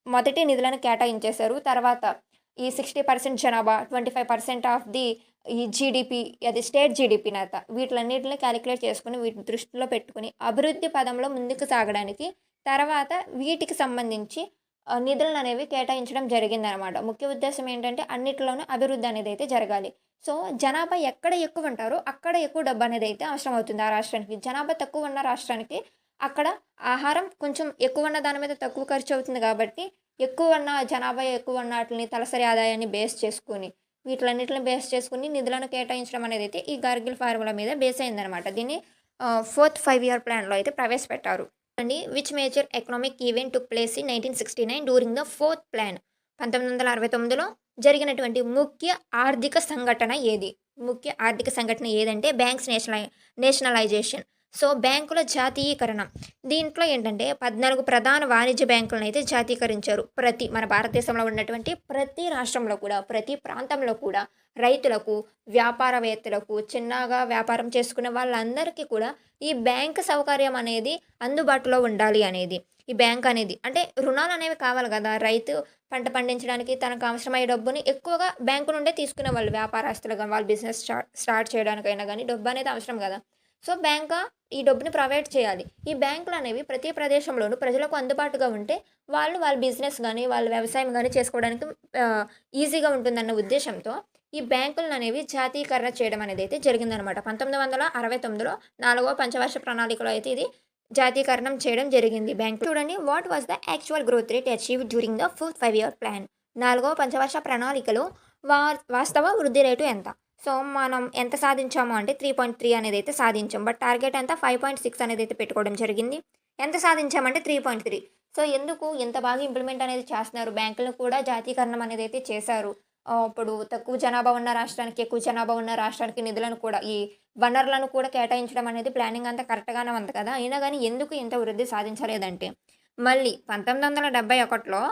A: మొదటి నిధులను కేటాయించేశారు. తర్వాత ఈ 60% జనాభా, 25% ఆఫ్ ది ఈ జీడీపీ, అది స్టేట్ జీడీపీ నేత వీటిలన్నిటిని కాలిక్యులేట్ చేసుకొని వీటిని దృష్టిలో పెట్టుకొని అభివృద్ధి పదంలో ముందుకు సాగడానికి తర్వాత వీటికి సంబంధించి నిధులననేవి కేటాయించడం జరిగిందనమాట. ముఖ్య ఉద్దేశ్యం ఏంటంటే అన్నిటిలోనూ అభివృద్ధి అనేది అయితే జరగాలి. సో, జనాభా ఎక్కడ ఎక్కువ ఉంటారో అక్కడ ఎక్కువ డబ్బు అనేది అయితే అవసరం అవుతుంది ఆ రాష్ట్రానికి. జనాభా తక్కువ ఉన్న రాష్ట్రానికి అక్కడ ఆహారం కొంచెం ఎక్కువ ఉన్న దాని మీద తక్కువ ఖర్చు అవుతుంది కాబట్టి జనాభా ఎక్కువ ఉన్న ఆటిల్ని తలసరి ఆదాయాన్ని బేస్ చేసుకొని వీటిలన్నిటిని బేస్ చేసుకొని నిధులను కేటాయించడం అనేది అయితే ఈ గార్గిల్ ఫార్ములా మీద బేస్ అయిందనమాట. దీన్ని ఫోర్త్ 5 ఇయర్ ప్లాన్‌లో అయితే ప్రవేశపెట్టారు. అండి which major economic event took place in 1969 during the fourth plan? 1969లో జరిగినటువంటి ముఖ్య ఆర్థిక సంఘటన ఏది? ముఖ్య ఆర్థిక సంఘటన ఏదంటే బ్యాంక్స్ నేషనలైజేషన్. సో, బ్యాంకుల జాతీయీకరణ. దీంట్లో ఏంటంటే 14 ప్రధాన వాణిజ్య బ్యాంకులను అయితే జాతీయకరించారు. మన భారతదేశంలో ఉన్నటువంటి ప్రతి రాష్ట్రంలో కూడా, ప్రతి ప్రాంతంలో కూడా రైతులకు, వ్యాపారవేత్తలకు, చిన్నగా వ్యాపారం చేసుకునే వాళ్ళందరికీ కూడా ఈ బ్యాంక్ సౌకర్యం అనేది అందుబాటులో ఉండాలి అనేది. ఈ బ్యాంక్ అనేది అంటే రుణాలనేవి కావాలి కదా! రైతు పంట పండించడానికి తనకు అవసరమయ్యే డబ్బుని ఎక్కువగా బ్యాంకు నుండే తీసుకునేవాళ్ళు. వ్యాపారస్తులు గాని, వాళ్ళు బిజినెస్ స్టార్ట్ చేయడానికైనా గానీ డబ్బనేది అవసరం గదా! సో, ఈ డబ్బుని ప్రొవైడ్ చేయాలి. ఈ బ్యాంకులనేవి ప్రతి ప్రదేశంలోనూ ప్రజలకు అందుబాటుగా ఉంటే వాళ్ళ బిజినెస్ గానీ, వాళ్ళ వ్యవసాయం గానీ చేసుకోవడానికి ఈజీగా ఉంటుందన్న ఉద్దేశ్యంతో ఈ బ్యాంకులననేవి జాతీయకరణ చేయడం అనేదైతే జరిగిందనమాట. 1969లో 4గవ పంచవర్ష ప్రణాళికలో అయితే ఇది జాతీయకరణం చేయడం జరిగింది బ్యాంకు. చూడండి what was the actual growth rate achieved during the fourth 5 year plan? 4గవ పంచవర్ష ప్రణాళికలో వాస్తవ వృద్ధి రేటు ఎంత? సో, మనం ఎంత సాధించాము అంటే 3.3 అనేదైతే సాధించాం. బట్ టార్గెట్ అంతా 5.6 అనేదైతే పెట్టుకోవడం జరిగింది. ఎంత సాధించామంటే 3.3. సో, ఎందుకు ఇంత బాగా ఇంప్లిమెంట్ అనేది చేస్తున్నారు? బ్యాంకులను కూడా జాతీయకరణం అనేదైతే చేశారు. ఇప్పుడు తక్కువ జనాభా ఉన్న రాష్ట్రానికి, ఎక్కువ జనాభా ఉన్న రాష్ట్రానికి నిధులను కూడా ఈ వనరులను కూడా కేటాయించడం అనేది ప్లానింగ్ అంతా కరెక్ట్‌గానే ఉంది కదా! అయినా గాని ఎందుకు ఇంత వృద్ధి సాధించలేదంటే, మళ్ళీ 1971లో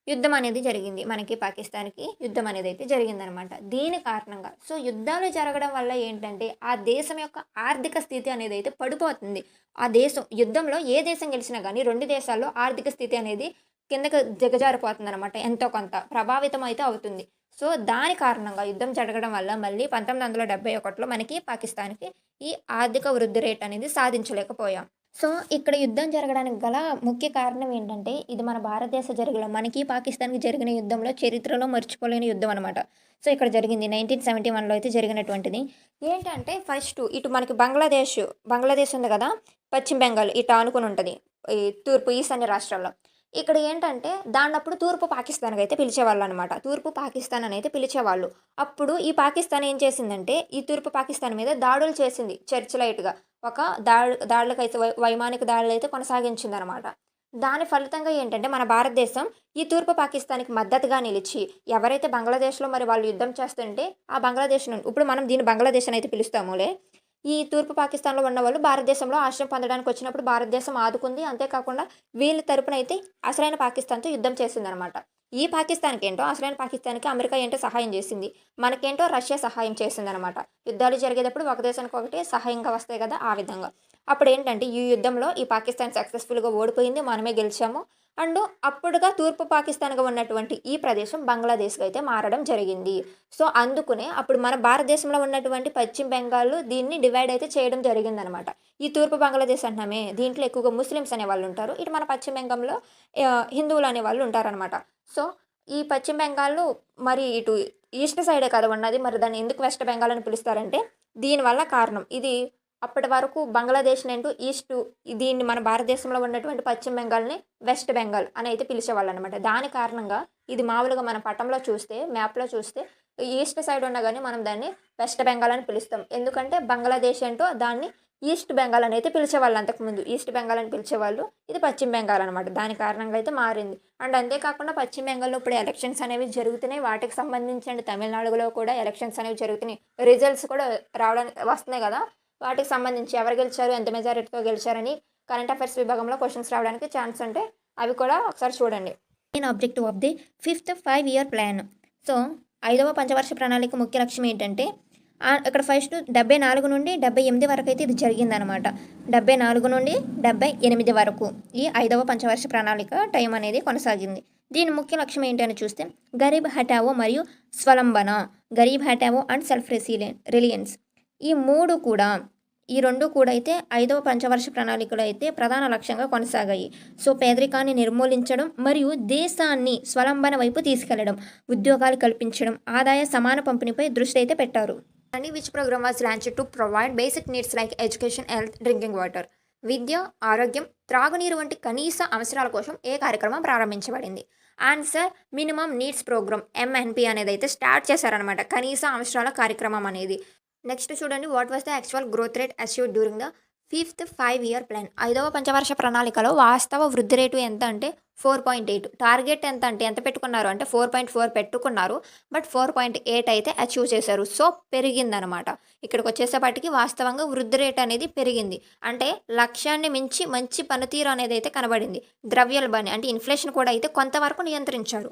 A: యుద్ధం అనేది జరిగింది. మనకి పాకిస్తాన్‌కి యుద్ధం అనేదైతే జరిగిందనమాట. దీని కారణంగా సో, యుద్ధాలు జరగడం వల్ల ఏంటంటే, ఆ దేశం యొక్క ఆర్థిక స్థితి అనేదైతే పడిపోతుంది. ఆ దేశం యుద్ధంలో ఏ దేశం గెలిచినా గానీ 2 దేశాల్లో ఆర్థిక స్థితి అనేది కిందకి దిగజారిపోతుందనమాట. ఎంతో కొంత ప్రభావితం అయితే అవుతుంది. సో, దాని కారణంగా యుద్ధం జరగడం వల్ల మళ్ళీ 1971లో మనకి పాకిస్తాన్‌కి ఈ ఆర్థిక వృద్ధి రేట్ అనేది సాధించలేకపోయాం. సో, ఇక్కడ యుద్ధం జరగడానికి గల ముఖ్య కారణం ఏంటంటే, ఇది మన భారతదేశ మనకి పాకిస్తాన్‌కి జరిగిన యుద్ధంలో చరిత్రలో మర్చిపోలేని యుద్ధం అనమాట. సో, ఇక్కడ జరిగింది 1971లో అయితే జరిగినటువంటిది. ఏంటంటే ఫస్టు ఇటు మనకి బంగ్లాదేశ్ ఉంది గదా! పశ్చిమ బెంగాల్ ఇటు ఆనుకుని ఉంటది. ఈ తూర్పు ఈశాన్య రాష్ట్రాల్లో. ఇక్కడ ఏంటంటే దాన్నప్పుడు తూర్పు పాకిస్తాన్‌గా అయితే పిలిచేవాళ్ళనమాట. తూర్పు పాకిస్తాన్ అని అయితే పిలిచేవాళ్ళు. అప్పుడు ఈ పాకిస్తాన్ ఏం చేసిందంటే, ఈ తూర్పు పాకిస్తాన్ మీద దాడులు చేసింది చర్చలైట్‌గా. ఒక దాడులకైతే వైమానిక దాడులైతే కొనసాగించిందనమాట. దాని ఫలితంగా ఏంటంటే, మన భారతదేశం ఈ తూర్పు పాకిస్తాన్‌కి మద్దతుగా నిలిచి, ఎవరైతే బంగ్లాదేశ్‌లో మరి వాళ్ళు యుద్ధం చేస్తుంటే, ఆ బంగ్లాదేశ్ నుండి ఇప్పుడు మనం దీన్ని బంగ్లాదేశ్ అని అయితే పిలుస్తాములే. ఈ తూర్పు పాకిస్తాన్‌లో ఉన్నవాళ్ళు భారతదేశంలో ఆశ్రయం పొందడానికి వచ్చినప్పుడు భారతదేశం ఆదుకుంది. అంతేకాకుండా వీళ్ళ తరపునైతే అసలైన పాకిస్తాన్‌తో యుద్ధం చేసిందనమాట. ఈ పాకిస్తాన్‌కేంటో అసలైన పాకిస్తాన్‌కి అమెరికా ఏంటో సహాయం చేసింది. మనకేంటో రష్యా సహాయం చేసిందనమాట. యుద్ధాలు జరిగేటప్పుడు ఒక దేశానికి ఒకటి సహాయంగా వస్తాయి కదా! ఆ విధంగా. అప్పుడేంటంటే ఈ యుద్ధంలో ఈ పాకిస్తాన్ సక్సెస్‌ఫుల్‌గా ఓడిపోయింది. మనమే గెలిచాము. అండ్ అప్పుడుగా తూర్పు పాకిస్తాన్‌గా ఉన్నటువంటి ఈ ప్రదేశం బంగ్లాదేశ్‌గా అయితే మారడం జరిగింది. సో, అందుకునే అప్పుడు మన భారతదేశంలో ఉన్నటువంటి పశ్చిమ బెంగాల్ దీన్ని డివైడ్ అయితే చేయడం జరిగిందనమాట. ఈ తూర్పు బంగ్లాదేశ్ అంటున్నామే దీంట్లో ఎక్కువగా ముస్లిమ్స్ అనేవాళ్ళు ఉంటారు. ఇటు మన పశ్చిమ బెంగాల్లో హిందువులు అనేవాళ్ళు ఉంటారనమాట. సో, ఈ పశ్చిమ బెంగాల్ మరి ఇటు ఈస్ట్ సైడే కదా ఉన్నది. మరి దాన్ని ఎందుకు వెస్ట్ బెంగాల్ అని పిలుస్తారంటే దీనివల్ల కారణం. ఇది అప్పటి వరకు బంగ్లాదేశ్ అంటూ దీన్ని మన భారతదేశంలో ఉన్నటువంటి పశ్చిమ బెంగాల్‌ని వెస్ట్ బెంగాల్ అని అయితే పిలిచేవాళ్ళనమాట. దాని కారణంగా ఇది మామూలుగా మన పటంలో చూస్తే, మ్యాప్‌లో చూస్తే ఈస్ట్ సైడ్ ఉన్నా గానీ మనం దాన్ని వెస్ట్ బెంగాల్ అని పిలుస్తాం. ఎందుకంటే బంగ్లాదేశ్ అంటూ దాన్ని ఈస్ట్ బెంగాల్ అని అయితే పిలిచేవాళ్ళు అంతకుముందు. ఈస్ట్ బెంగాల్ అని పిలిచేవాళ్ళు. ఇది పశ్చిమ బెంగాల్ అనమాట. దాని కారణంగా అయితే మారింది. అండ్ అంతేకాకుండా పశ్చిమ బెంగాల్‌లో ఇప్పుడు ఎలక్షన్స్ అనేవి జరుగుతున్నాయి. వాటికి సంబంధించి అండ్ తమిళనాడులో కూడా ఎలక్షన్స్ అనేవి జరుగుతున్నాయి. రిజల్ట్స్ కూడా రావడానికి వస్తున్నాయి గదా! వాటికి సంబంధించి ఎవరు గెలిచారు, ఎంత మెజారిటీతో గెలిచారని కరెంట్ అఫైర్స్ విభాగంలో క్వెషన్స్ రావడానికి ఛాన్స్ ఉంటే అవి కూడా ఒకసారి చూడండి. Main objective of the 5th 5 year plan. So, 5వ పంచవర్ష ప్రణాళిక ముఖ్య లక్ష్యం ఏంటంటే ఇక్కడ ఫస్ట్ 74 నుండి 78 వరకైతే ఇది జరిగిందనమాట. 74 నుండి 78 వరకు ఈ 5వ పంచవర్ష ప్రణాళిక టైం అనేది కొనసాగింది. దీని ముఖ్య లక్ష్యం ఏంటి అని చూస్తే గరీబ్ హఠావో మరియు స్వలంబన. గరీబ్ హఠావో అండ్ సెల్ఫ్ రిలయన్స్. ఈ 2 కూడా అయితే 5వ పంచవర్ష ప్రణాళికలో అయితే ప్రధాన లక్ష్యంగా కొనసాగాయి. సో, పేదరికాన్ని నిర్మూలించడం మరియు దేశాన్ని స్వలంబన వైపు తీసుకెళ్లడం, ఉద్యోగాలు కల్పించడం, ఆదాయ సమాన పంపిణీపై దృష్టి అయితే పెట్టారు. And which program was launched to provide basic needs like education, health, drinking water. విద్య, ఆరోగ్యం, త్రాగునీరు వంటి కనీస అవసరాల కోసం ఏ కార్యక్రమం ప్రారంభించబడింది? Answer minimum needs programme MNP అనేది అయితే స్టార్ట్ చేశారనమాట. కనీస అవసరాల కార్యక్రమం అనేది. నెక్స్ట్ చూడండి, what was the actual growth rate achieved during the 5th 5 year plan. 5వ పంచవర్ష ప్రణాళికలో వాస్తవ వృద్ధి రేటు ఎంత అంటే 4.8. టార్గెట్ ఎంత పెట్టుకున్నారు అంటే 4.4 పెట్టుకున్నారు. బట్ 4.8 అయితే అచీవ్ చేశారు. సో, పెరిగిందనమాట. ఇక్కడికి వచ్చేసేపటికి వాస్తవంగా వృద్ధి రేట్ అనేది పెరిగింది. అంటే లక్ష్యాన్ని మించి మంచి పనితీరు అనేది అయితే కనబడింది. ద్రవ్యోల్బణం అంటే ఇన్ఫ్లేషన్ కూడా అయితే కొంతవరకు నియంత్రించారు.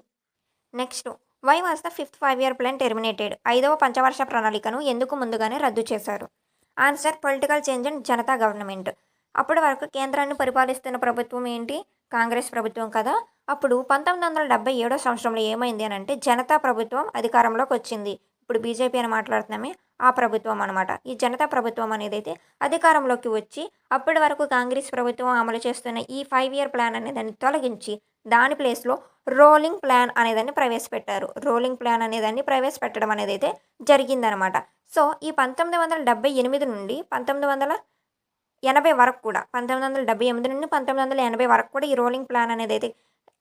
A: Next, why was the 5th 5 year plan terminated. 5వ పంచవర్ష ప్రణాళికను ఎందుకు ముందుగానే రద్దు చేశారు? Answer political change and Janata government. అప్పటి వరకు కేంద్రాన్ని పరిపాలిస్తున్న ప్రభుత్వం ఏంటి? కాంగ్రెస్ ప్రభుత్వం కదా. అప్పుడు 1977 సంవత్సరంలో ఏమైంది అని అంటే జనతా ప్రభుత్వం అధికారంలోకి వచ్చింది. ఇప్పుడు బీజేపీ అని మాట్లాడుతున్నామే ఆ ప్రభుత్వం అనమాట. ఈ జనతా ప్రభుత్వం అనేది అయితే అధికారంలోకి వచ్చి అప్పటి వరకు కాంగ్రెస్ ప్రభుత్వం అమలు చేస్తున్న ఈ 5 ఇయర్ ప్లాన్ అనేదాన్ని తొలగించి దాని ప్లేస్లో రోలింగ్ ప్లాన్ అనేదాన్ని ప్రవేశపెట్టారు. రోలింగ్ ప్లాన్ అనేదాన్ని ప్రవేశపెట్టడం అనేది అయితే జరిగిందనమాట. సో, ఈ 1978 నుండి 1980 వరకు కూడా 1978 నుండి 1980 వరకు కూడా ఈ రోలింగ్ ప్లాన్ అనేది అయితే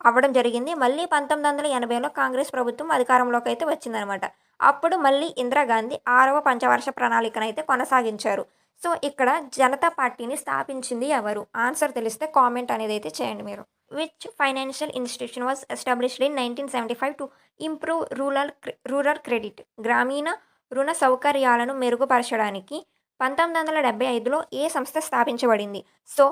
A: అవ్వడం జరిగింది. మళ్ళీ 1980లో కాంగ్రెస్ ప్రభుత్వం అధికారంలోకి అయితే వచ్చిందనమాట. అప్పుడు మళ్ళీ ఇందిరాగాంధీ 6వ పంచవర్ష ప్రణాళికను అయితే కొనసాగించారు. సో, ఇక్కడ జనతా పార్టీని స్థాపించింది ఎవరు? ఆన్సర్ తెలిస్తే కామెంట్ అనేది అయితే చేయండి మీరు. Which financial institution was established in 1975 to improve rural credit? గ్రామీణ రుణ సౌకర్యాలను మెరుగుపరచడానికి 1975లో ఏ సంస్థ స్థాపించబడింది? సో,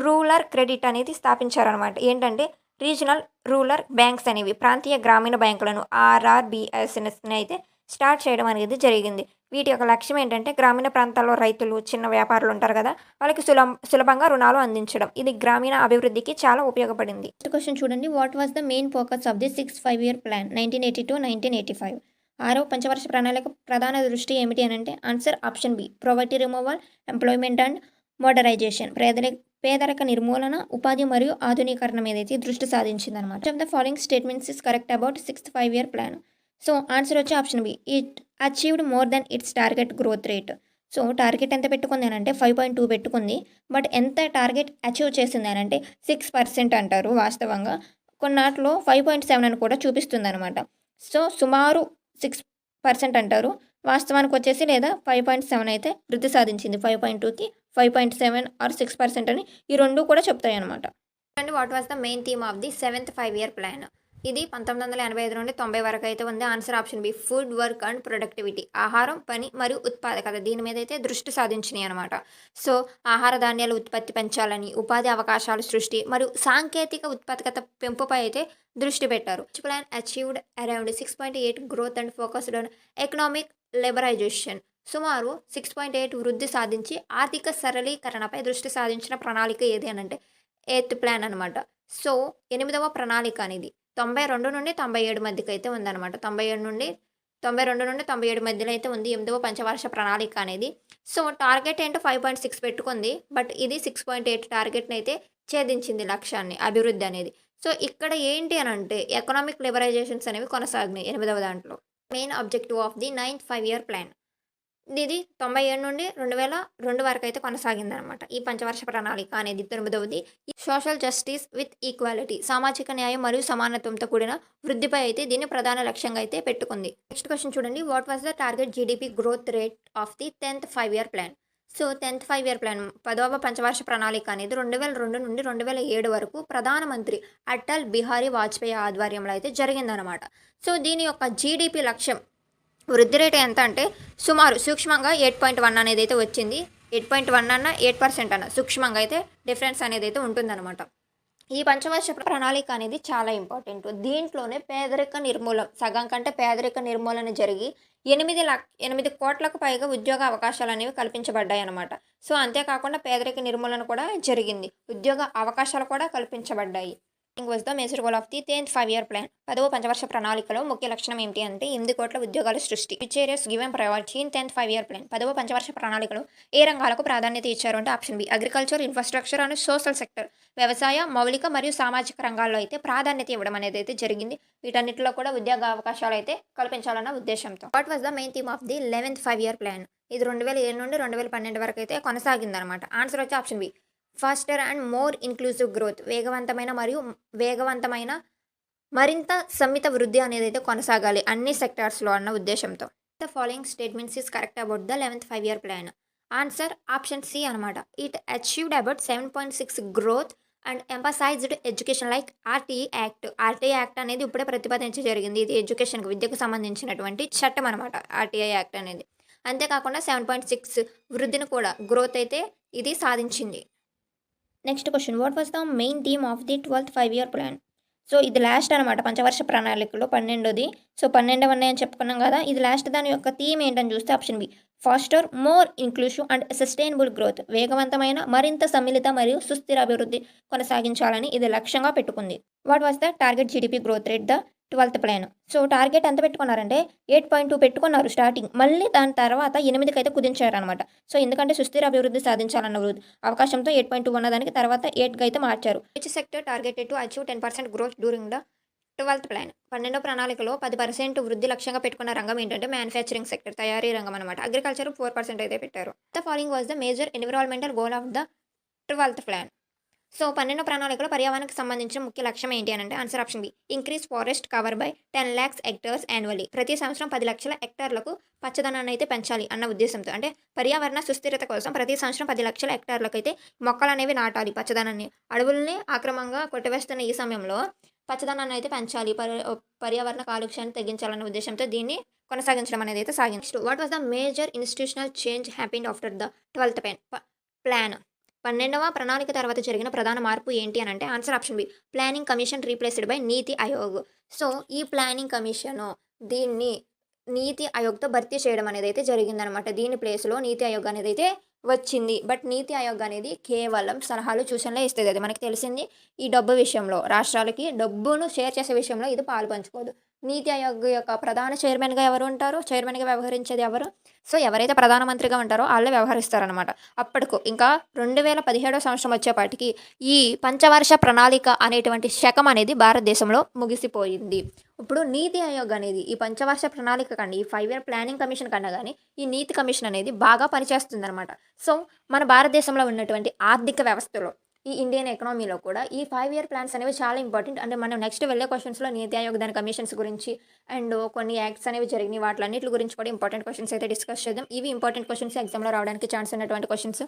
A: రూరల్ క్రెడిట్ అనేది స్థాపించారనమాట. ఏంటంటే రీజనల్ రూరల్ బ్యాంక్స్ అనేవి ప్రాంతీయ గ్రామీణ బ్యాంకులను ఆర్ఆర్బీఎస్ఎస్ని అయితే స్టార్ట్ చేయడం అనేది జరిగింది. వీటి యొక్క లక్ష్యం ఏంటంటే గ్రామీణ ప్రాంతాల్లో రైతులు, చిన్న వ్యాపారులు ఉంటారు కదా, వాళ్ళకి సులభంగా రుణాలు అందించడం. ఇది గ్రామీణ అభివృద్ధికి చాలా ఉపయోగపడింది. నెక్స్ట్ క్వశ్చన్ చూడండి. What was the main focus of the 6 5-year plan 1982-1985? ఆరో పంచవర్ష ప్రణాళిక ప్రధాన దృష్టి ఏమిటి అని అంటే answer option B, poverty removal, employment and modernisation. పేదరిక నిర్మూలన, ఉపాధి మరియు ఆధునీకరణ మీద అయితే దృష్టి సాధించిందనమాట. Of the following statements is correct about 6th 5-year plan. So answer వచ్చి option B, it achieved more than its target growth rate. So target ఎంత పెట్టుకుంది అని అంటే 5.2 పెట్టుకుంది. బట్ ఎంత టార్గెట్ అచీవ్ చేసింది అని అంటే 6% అంటారు వాస్తవంగా. కొన్నాటిలో 5.7 అని కూడా చూపిస్తుంది అనమాట. సో సుమారు 6% అంటారు. వాస్తవానికి వచ్చేసి లేదా 5.7 అయితే వృద్ధి సాధించింది. 5.2కి 5.7 ఆర్ 6% అని ఈ రెండు కూడా చెప్తాయి అనమాట. And what was the main theme of the 7th 5-year plan? ఇది 1985 నుండి 90 వరకు అయితే ఉంది. Answer option B, food, work and productivity. ఆహారం, పని మరియు ఉత్పాదకత దీని మీద అయితే దృష్టి సాధించినాయి అనమాట. సో ఆహార ధాన్యాల ఉత్పత్తి పెంచాలని, ఉపాధి అవకాశాలు సృష్టి మరియు సాంకేతిక ఉత్పాదకత పెంపుపై అయితే దృష్టి పెట్టారు. Plan achieved around 6.8 growth and focused on economic liberation. సుమారు 6.8 వృద్ధి సాధించి ఆర్థిక సరళీకరణపై దృష్టి సాధించిన ప్రణాళిక ఏది అని అంటే 8th ప్లాన్ అనమాట. సో 8వ ప్రణాళిక అనేది 92 నుండి 97 మధ్యకి అయితే ఉందన్నమాట. 92 నుండి 97 మధ్యలో అయితే ఉంది 8వ పంచవార్ష ప్రణాళిక అనేది. సో టార్గెట్ ఏంటో 5.6 పెట్టుకుంది. బట్ ఇది 6.8 టార్గెట్ని అయితే ఛేదించింది లక్ష్యాన్ని, అభివృద్ధి అనేది. సో ఇక్కడ ఏంటి అని అంటే ఎకనామిక్ లిబరైజేషన్స్ అనేవి కొనసాగినాయి 8వ దాంట్లో. Main objective of the 9th 5-year plan. ఇది 97 నుండి 2002 వరకు అయితే కొనసాగిందనమాట. ఈ పంచవర్ష ప్రణాళిక అనేది 9వది. సోషల్ జస్టిస్ విత్ ఈక్వాలిటీ, సామాజిక న్యాయం మరియు సమానత్వంతో కూడిన వృద్ధిపై అయితే దీన్ని ప్రధాన లక్ష్యంగా అయితే పెట్టుకుంది. నెక్స్ట్ క్వశ్చన్ చూడండి. What was the target GDP growth rate of the 10th 5-year plan? So 10th 5-year plan 10వ పంచవార్ష ప్రణాళిక అనేది 2002 నుండి 2007 వరకు ప్రధానమంత్రి అటల్ బిహారీ వాజ్పేయి ఆధ్వర్యంలో అయితే జరిగిందనమాట. సో దీని యొక్క జీడిపి లక్ష్యం వృద్ధి రేటు ఎంత అంటే సుమారు సూక్ష్మంగా 8.1 అనేది అయితే వచ్చింది. 8.1 అన్న 8% అన్న సూక్ష్మంగా అయితే డిఫరెన్స్ అనేది అయితే ఉంటుందన్నమాట. ఈ పంచవర్ష ప్రణాళిక అనేది చాలా ఇంపార్టెంట్. దీంట్లోనే పేదరిక నిర్మూలన, సగం కంటే పేదరిక నిర్మూలన జరిగి 8 కోట్లకు పైగా ఉద్యోగ అవకాశాలు అనేవి కల్పించబడ్డాయి అన్నమాట. సో అంతేకాకుండా పేదరిక నిర్మూలన కూడా జరిగింది, ఉద్యోగ అవకాశాలు కూడా కల్పించబడ్డాయి. Was the major goal of the 10th 5-year plan. 10వ పంచవర్ష ప్రణాళికలో ముఖ్య లక్షణం ఏమిటి అంటే 8 కోట్ల ఉద్యోగాల సృష్టి. Which areas given priority in 10th 5-year plan? 10వ పంచవర్ష ప్రణాళికలో ఏ రంగాలకు ప్రాధాన్యత ఇచ్చారు అంటే option B, agriculture, infrastructure and social sector. వ్యవసాయ, మౌలిక మరియు సామాజిక రంగాల్లో అయితే ప్రాధాన్యత ఇవ్వడం అనేది అయితే జరిగింది. వీటన్నిటిలో కూడా ఉద్యోగ అవకాశాలు అయితే కల్పించాలన్న ఉద్దేశంతో. What was the main theme of the 11th 5-year plan? ఇది 2007 నుండి 2012 వరకు అయితే కొనసాగిందనమాట. ఆన్సర్ వచ్చి option B, faster and more inclusive growth. వేగవంతమైన మరింత సమ్మిత వృద్ధి అనేది అయితే కొనసాగాలి అన్ని సెక్టార్స్లో అన్న ఉద్దేశంతో. The following statements is correct about the 11th 5-year plan. Answer option C అనమాట. It achieved about 7.6 growth and emphasised education like RTE act. RTE act అనేది ఇప్పుడే ప్రతిపాదించ జరిగింది. ఇది ఎడ్యుకేషన్కి, విద్యకు సంబంధించినటువంటి చట్టం అనమాట ఆర్టీఐ యాక్ట్ అనేది. అంతేకాకుండా 7.6 వృద్ధిని కూడా, గ్రోత్ అయితే ఇది సాధించింది. Next question. What was the main theme of the 12th 5-year plan? So ఇది లాస్ట్ అనమాట పంచవర్ష ప్రణాళికలో 12వది. సో 12 అని చెప్పుకున్నాం కదా, ఇది లాస్ట్. దాని యొక్క థీమ్ ఏంటని చూస్తే option B, faster more inclusive and sustainable growth. వేగవంతమైన మరింత సమ్మిళిత మరియు సుస్థిర అభివృద్ధి కొనసాగించాలని ఇది లక్ష్యంగా పెట్టుకుంది. What was the target GDP growth rate the 12th plan? So target ఎంత పెట్టుకున్నారంటే 8.2 పెట్టుకున్నారు స్టార్టింగ్. మళ్ళీ దాని తర్వాత 8కి అయితే కుదించారనమాట. సో ఎందుకంటే సుస్థిర అభివృద్ధి సాధించాలన్న అవకాశంతో 8.2 ఉన్నదానికి తర్వాత 8కి అయితే మార్చారు. Which sector targeted to achieve 10% growth during the 12th plan? 12వ ప్రణాళికలో 10% వృద్ధి లక్ష్యంగా పెట్టుకున్న రంగం ఏంటంటే మ్యానుఫ్యాక్చరింగ్ సెక్టర్, తయారీ రంగం అనమాట. అగ్రికల్చర్ 4% అయితే పెట్టారు. The following was the major environmental goal of the 12th plan. So 12 ప్రణాళికలో పర్యావరణానికి సంబంధించిన ముఖ్య లక్ష్యం ఏంటి అని అంటే answer option B. Increase forest cover by 10 lakhs hectares annually. ప్రతి సంవత్సరం 10 లక్షల హెక్టార్లకు పచ్చదనాన్ని అయితే పెంచాలి అన్న ఉద్దేశంతో. అంటే పర్యావరణ సుస్థిరత కోసం ప్రతి సంవత్సరం 10 లక్షల హెక్టార్లకైతే మొక్కలనేవి నాటాలి పచ్చదనాన్ని. అడవుల్ని ఆక్రమంగా కొట్టివేస్తున్న ఈ సమయంలో పచ్చదనాన్ని అయితే పెంచాలి. పర్యావరణ కాలుష్యాన్ని తగ్గించాలన్న ఉద్దేశంతో దీన్ని కొనసాగించడం అనేది అయితే సాగింది. Next what was the major institutional change happened after the 12th plan. 12వ ప్రణాళిక తర్వాత జరిగిన ప్రధాన మార్పు ఏంటి అని అంటే answer option B. Planning commission replaced by NITI Aayog. So ఈ ప్లానింగ్ కమిషన్ దీన్ని నీతి ఆయోగ్తో భర్తీ చేయడం అనేది అయితే జరిగిందనమాట. దీని ప్లేస్లో నీతి ఆయోగ్ అనేది అయితే వచ్చింది. బట్ నీతి ఆయోగ్ అనేది కేవలం సలహాలు సూచనలే ఇస్తుంది. అది మనకి తెలిసింది. ఈ డబ్బు విషయంలో రాష్ట్రాలకి డబ్బును షేర్ చేసే విషయంలో ఇది పాలు పంచుకోదు. నీతి ఆయోగ్ యొక్క ప్రధాన చైర్మన్గా ఎవరు ఉంటారు? చైర్మన్గా వ్యవహరించేది ఎవరు? సో ఎవరైతే ప్రధానమంత్రిగా ఉంటారో వాళ్ళే వ్యవహరిస్తారనమాట. అప్పటికు ఇంకా 2017 సంవత్సరం వచ్చేపాటికి ఈ పంచవర్ష ప్రణాళిక అనేటువంటి శకం అనేది భారతదేశంలో ముగిసిపోయింది. ఇప్పుడు నీతి ఆయోగ్ అనేది ఈ పంచవర్ష ప్రణాళిక కన్నా ఈ 5 ఇయర్ ప్లానింగ్ కమిషన్ కన్నా కానీ ఈ నీతి కమిషన్ అనేది బాగా పనిచేస్తుందన్నమాట. సో మన భారతదేశంలో ఉన్నటువంటి ఆర్థిక వ్యవస్థలో ఈ ఇండియన్ ఎకనామీలో కూడా ఈ 5 ఇయర్ ప్లాన్స్ అనేవి చాలా ఇంపార్టెంట్. అంటే మనం నెక్స్ట్ వెళ్ళే క్వశ్చన్స్లో నీతి ఆయోగ్ దాని కమిషన్స్ గురించి అండ్ కొన్ని యాక్ట్స్ అనేవి జరిగినాయి వాటిలన్నిటి గురించి కూడా ఇంపార్టెంట్ క్వశ్చన్స్ అయితే డిస్కస్ చేద్దాం. ఇవి ఇంపార్టెంట్ క్వశ్చన్స్ ఎగ్జామ్లో రావడానికి ఛాన్స్ ఉన్నటువంటి క్వశ్చన్స్.